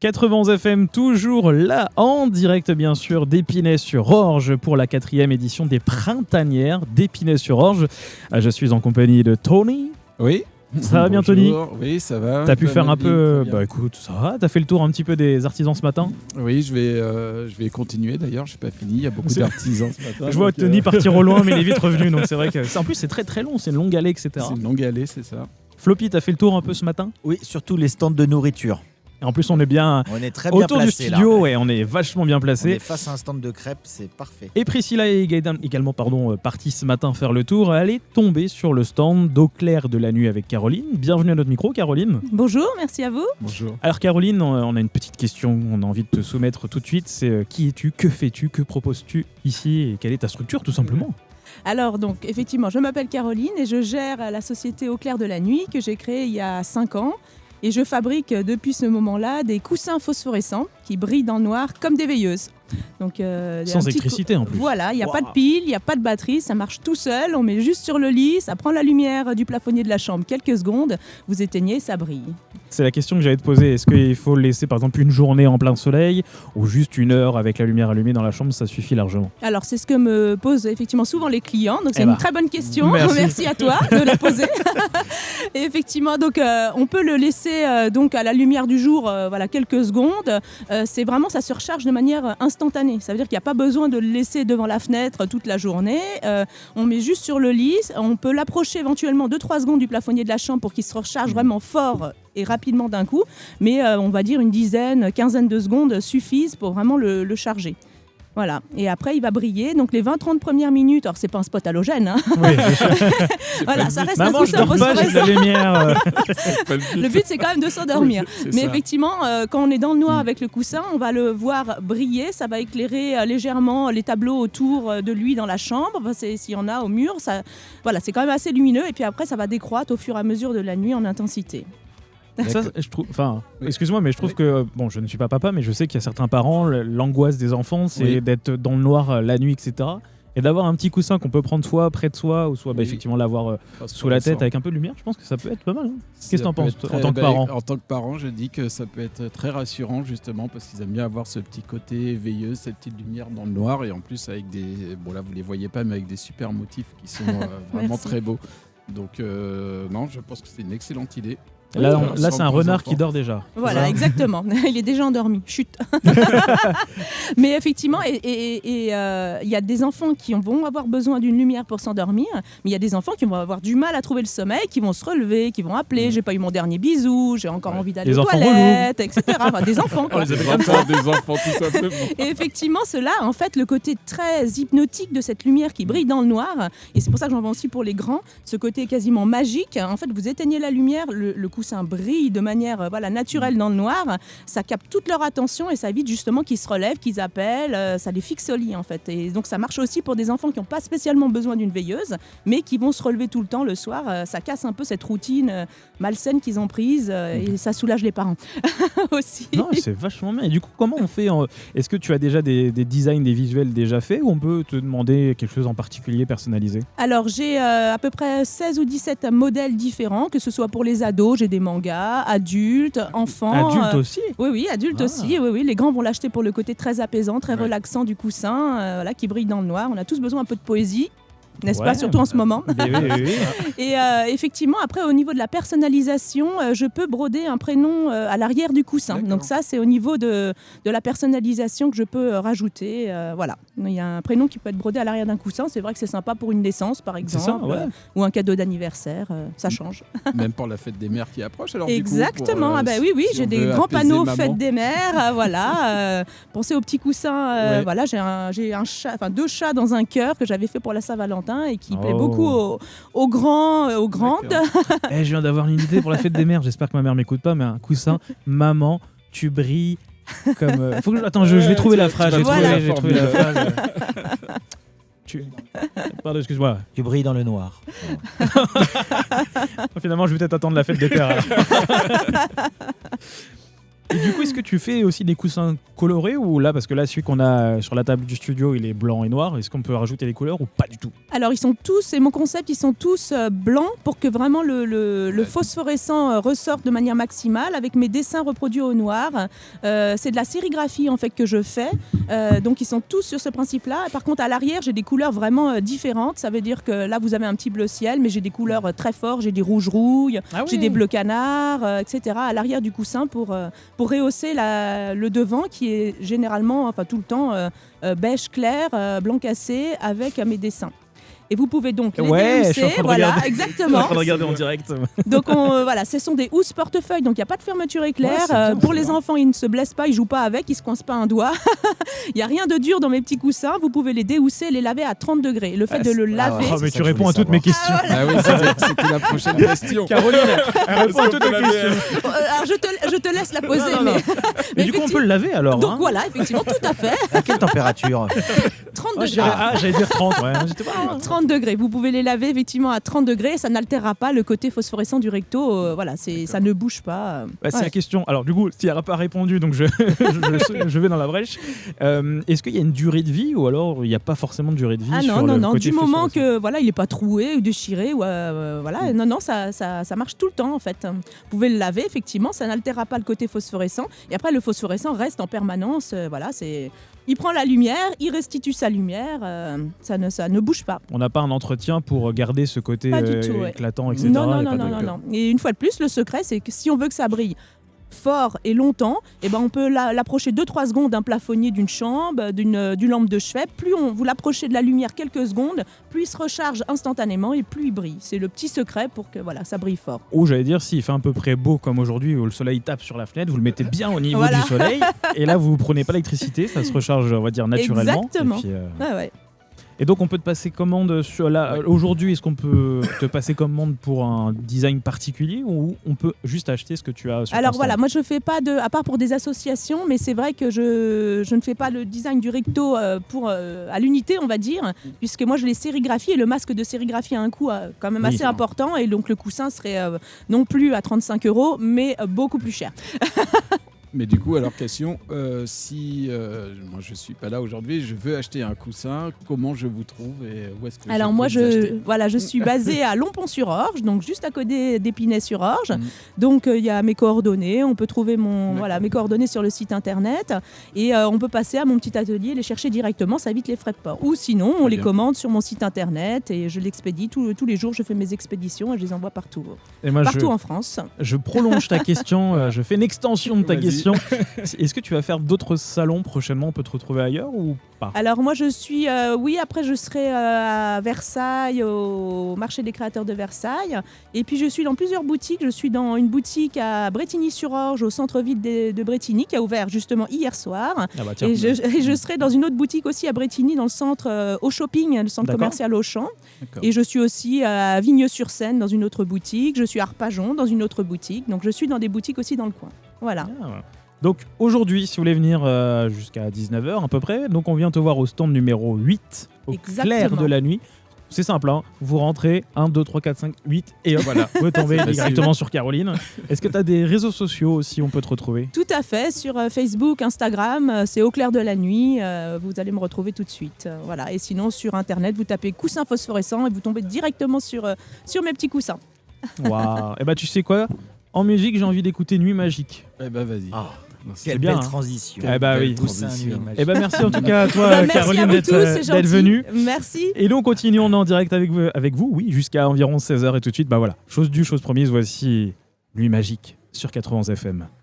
91 FM, toujours là, en direct bien sûr d'Épinay-sur-Orge pour la 4e édition des Printanières d'Épinay-sur-Orge. Je suis en compagnie de Tony. Oui. Ça va bien, Tony? Oui, ça va. T'as pu faire un peu... Bah écoute, ça va. T'as fait le tour un petit peu des artisans ce matin? Oui, je vais continuer d'ailleurs, je n'ai pas fini, il y a beaucoup d'artisans ce matin. Je vois Tony partir au loin, mais il est vite revenu, donc c'est vrai que... En plus, c'est très très long, c'est une longue allée, etc. C'est une longue allée, c'est ça. Floppy, t'as fait le tour un peu ce matin? Oui, surtout les stands de nourriture. Et en plus, on est bien très bien autour placé, du studio, là. ouais, on est vachement bien On placé. est face à un stand de crêpes, c'est parfait. Et Priscilla est également partie ce matin faire le tour. Elle est tombée sur le stand d'Eau Claire de la Nuit avec Caroline. Bienvenue à notre micro, Caroline. Bonjour, merci à vous. Bonjour. Alors Caroline, on a une petite question, on a envie de te soumettre tout de suite. C'est qui es-tu, que fais-tu, que proposes-tu ici et quelle est ta structure tout simplement? Alors donc effectivement, je m'appelle Caroline et je gère la société Eau Claire de la Nuit que j'ai créée il y a 5 ans. Et je fabrique depuis ce moment-là des coussins phosphorescents qui brillent dans le noir comme des veilleuses. Donc, sans électricité en plus. Voilà, il n'y a pas de pile, il n'y a pas de batterie, ça marche tout seul. On met juste sur le lit, ça prend la lumière du plafonnier de la chambre quelques secondes, vous éteignez, ça brille. C'est la question que j'allais te poser. Est-ce qu'il faut le laisser par exemple une journée en plein soleil ou juste une heure avec la lumière allumée dans la chambre, ça suffit largement? Alors c'est ce que me posent effectivement souvent les clients, donc c'est une très bonne question. Merci à toi de la poser. Et effectivement, donc on peut le laisser donc à la lumière du jour, voilà, quelques secondes. C'est vraiment, ça se recharge de manière instantanée. Ça veut dire qu'il n'y a pas besoin de le laisser devant la fenêtre toute la journée. On met juste sur le lit. On peut l'approcher éventuellement 2-3 secondes du plafonnier de la chambre pour qu'il se recharge vraiment fort et rapidement d'un coup. Mais on va dire une dizaine, quinzaine de secondes suffisent pour vraiment le charger. Voilà, et après il va briller, donc les 20-30 premières minutes, alors c'est pas un spot halogène, hein. Oui, voilà, ça reste Maman, un coussin phosphorescent. La lumière. Le but c'est quand même de s'endormir. Oui, mais ça. Effectivement, quand on est dans le noir avec le coussin, on va le voir briller, ça va éclairer légèrement les tableaux autour de lui dans la chambre, enfin, s'il y en a au mur, ça, voilà, c'est quand même assez lumineux, et puis après ça va décroître au fur et à mesure de la nuit en intensité. Ça, je trouve, excuse-moi, mais je trouve que, bon, je ne suis pas papa, mais je sais qu'il y a certains parents, l'angoisse des enfants, c'est d'être dans le noir la nuit, etc. Et d'avoir un petit coussin qu'on peut prendre soit près de soi, ou soit effectivement l'avoir sous la tête avec un peu de lumière, je pense que ça peut être pas mal. Hein. Qu'est-ce que tu en penses en tant que parent? En tant que parent, je dis que ça peut être très rassurant justement parce qu'ils aiment bien avoir ce petit côté veilleux, cette petite lumière dans le noir et en plus avec des, bon là vous les voyez pas, mais avec des super motifs qui sont vraiment très beaux. Donc non, je pense que c'est une excellente idée. Là, c'est un renard qui dort déjà. Voilà, exactement. Il est déjà endormi. Chut. Mais effectivement, il y a des enfants qui vont avoir besoin d'une lumière pour s'endormir, mais il y a des enfants qui vont avoir du mal à trouver le sommeil, qui vont se relever, qui vont appeler. J'ai pas eu mon dernier bisou, j'ai encore envie d'aller aux toilettes, etc. Enfin, des enfants, quoi. Des enfants, tout simplement. Et effectivement, cela, en fait, le côté très hypnotique de cette lumière qui brille dans le noir, et c'est pour ça que j'en vends aussi pour les grands, ce côté quasiment magique. En fait, vous éteignez la lumière, le coussin brille de manière naturelle dans le noir, ça capte toute leur attention et ça évite justement qu'ils se relèvent, qu'ils appellent, ça les fixe au lit en fait. Et donc ça marche aussi pour des enfants qui n'ont pas spécialement besoin d'une veilleuse, mais qui vont se relever tout le temps le soir. Ça casse un peu cette routine malsaine qu'ils ont prise et ça soulage les parents aussi. Non, c'est vachement bien. Et du coup, comment on fait Est-ce que tu as déjà des designs, des visuels déjà faits ou on peut te demander quelque chose en particulier personnalisé? Alors j'ai à peu près 16 ou 17 modèles différents, que ce soit pour les ados, j'ai des mangas, adultes, enfants. Adultes aussi? Oui, adultes aussi. Oui. Les grands vont l'acheter pour le côté très apaisant, très relaxant du coussin, qui brille dans le noir. On a tous besoin un peu de poésie. N'est-ce pas, surtout en ce moment. Oui. Et effectivement, après, au niveau de la personnalisation, je peux broder un prénom à l'arrière du coussin. D'accord. Donc ça, c'est au niveau de la personnalisation que je peux rajouter. Voilà. Il y a un prénom qui peut être brodé à l'arrière d'un coussin. C'est vrai que c'est sympa pour une naissance, par exemple, ou un cadeau d'anniversaire. Ça change. Même pour la fête des mères qui approche. Alors, exactement. Du coup, Oui, si j'ai on des veut grands apaiser panneaux maman. fête des mères. Voilà. Pensez aux petits coussins. Voilà, j'ai un chat, enfin 2 chats dans un cœur que j'avais fait pour la Saint-Valentin et qui plaît beaucoup aux grands, aux grandes. Je viens d'avoir une idée pour la fête des mères. J'espère que ma mère m'écoute pas, mais un coussin, maman, tu brilles comme. Attends, je vais trouver la phrase. J'ai trouvé la phrase. Pardon, excuse-moi. Tu brilles dans le noir. Finalement, je vais peut-être attendre la fête des pères. Et du coup, est-ce que tu fais aussi des coussins colorés ou là, parce que là, celui qu'on a sur la table du studio, il est blanc et noir. Est-ce qu'on peut rajouter les couleurs ou pas du tout? Alors, ils sont tous, c'est mon concept, ils sont tous blancs pour que vraiment le phosphorescent ressorte de manière maximale avec mes dessins reproduits au noir. C'est de la sérigraphie en fait que je fais. Donc, ils sont tous sur ce principe-là. Par contre, à l'arrière, j'ai des couleurs vraiment différentes. Ça veut dire que là, vous avez un petit bleu ciel, mais j'ai des couleurs très fortes. J'ai des rouges rouilles, j'ai des bleus canards, etc. à l'arrière du coussin pour rehausser le devant qui est généralement, enfin tout le temps, beige clair, blanc cassé avec mes dessins. Et vous pouvez donc les déhousser, voilà, exactement. Je suis en train de regarder en direct. Donc voilà, ce sont des housses portefeuilles, donc il n'y a pas de fermeture éclair. Pour les enfants, ils ne se blessent pas, ils ne jouent pas avec, ils ne se coincent pas un doigt. Il n'y a rien de dur dans mes petits coussins. Vous pouvez les déhousser, les laver à 30 degrés. Le fait de le laver... mais tu réponds à toutes mes questions. Ah oui, c'était la prochaine question. Caroline, elle répond à toutes mes questions. Alors je te laisse la poser. Mais du coup, on peut le laver alors. Donc voilà, effectivement, tout à fait. À quelle température? 30 degrés. J'allais dire 30, ouais. J'étais pas... 30 degrés. Vous pouvez les laver effectivement à 30 degrés. Ça n'altérera pas le côté phosphorescent du recto. Voilà, ça ne bouge pas. C'est la question. Alors du coup, tu n'y auras pas répondu, donc je vais dans la brèche. Est-ce qu'il y a une durée de vie ou alors il n'y a pas forcément de durée de vie? Non. Du moment que voilà, il n'est pas troué ou déchiré, voilà, non, ça marche tout le temps en fait. Vous pouvez le laver effectivement, ça n'altérera pas le côté phosphorescent. Et après, le phosphorescent reste en permanence. Voilà, il prend la lumière, il restitue sa lumière, ça ne bouge pas. On n'a pas un entretien pour garder ce côté éclatant, etc. Non. Et une fois de plus, le secret, c'est que si on veut que ça brille fort et longtemps, on peut l'approcher 2-3 secondes d'un plafonnier d'une chambre, d'une lampe de chevet. Plus vous l'approchez de la lumière quelques secondes, plus il se recharge instantanément et plus il brille. C'est le petit secret pour que ça brille fort. Ou j'allais dire, s'il fait un peu près beau comme aujourd'hui où le soleil tape sur la fenêtre, vous le mettez bien au niveau du soleil et là vous ne prenez pas l'électricité, ça se recharge, on va dire, naturellement. Exactement. Et puis, Et donc on peut te passer commande aujourd'hui, est-ce qu'on peut te passer commande pour un design particulier ou on peut juste acheter ce que tu as sur Alors ton voilà, stand? moi je fais pas à part pour des associations, mais c'est vrai que je ne fais pas le design du recto à l'unité, on va dire, puisque moi je les sérigraphie et le masque de sérigraphie a un coût quand même assez important et donc le coussin serait non plus à 35 €, mais beaucoup plus cher. Mais du coup, alors question, si moi je suis pas là aujourd'hui, je veux acheter un coussin, comment je vous trouve et où est-ce que alors moi je suis basée à Lompont-sur-Orge, donc juste à côté d'Épinay-sur-Orge. Donc il y a mes coordonnées, on peut trouver mes coordonnées sur le site internet et on peut passer à mon petit atelier, les chercher directement, ça évite les frais de port. Ou sinon on les commande sur mon site internet et je l'expédie tous les jours, je fais mes expéditions et je les envoie partout en France. Je prolonge ta question, je fais une extension de ta question. Est-ce que tu vas faire d'autres salons prochainement? On peut te retrouver ailleurs ou pas? Alors moi je suis, après je serai à Versailles, au marché des créateurs de Versailles. Et puis je suis dans plusieurs boutiques. Je suis dans une boutique à Brétigny-sur-Orge, au centre-ville de Brétigny, qui a ouvert justement hier soir. Et je serai dans une autre boutique aussi à Brétigny, dans le centre au shopping, le centre commercial Auchan. Et je suis aussi à Vigneux-sur-Seine, dans une autre boutique. Je suis à Arpajon, dans une autre boutique. Donc je suis dans des boutiques aussi dans le coin. Voilà. Donc aujourd'hui, si vous voulez venir jusqu'à 19h à peu près, donc on vient te voir au stand numéro 8, au clair de la nuit. C'est simple, hein. Vous rentrez 1, 2, 3, 4, 5, 8 et voilà, vous tombez directement sur Caroline. Est-ce que tu as des réseaux sociaux aussi, on peut te retrouver? Tout à fait, sur Facebook, Instagram, c'est au clair de la nuit, vous allez me retrouver tout de suite. Voilà. Et sinon sur internet, vous tapez coussin phosphorescent et vous tombez directement sur mes petits coussins. Waouh. Et tu sais quoi? En musique, j'ai envie d'écouter Nuit Magique. Vas-y. Quelle belle transition. Merci en tout cas à toi, Caroline, d'être venue. Merci. Et nous, on continue, on est en direct avec vous, jusqu'à environ 16h. Et tout de suite, chose due, chose promise, voici Nuit Magique sur 91 FM.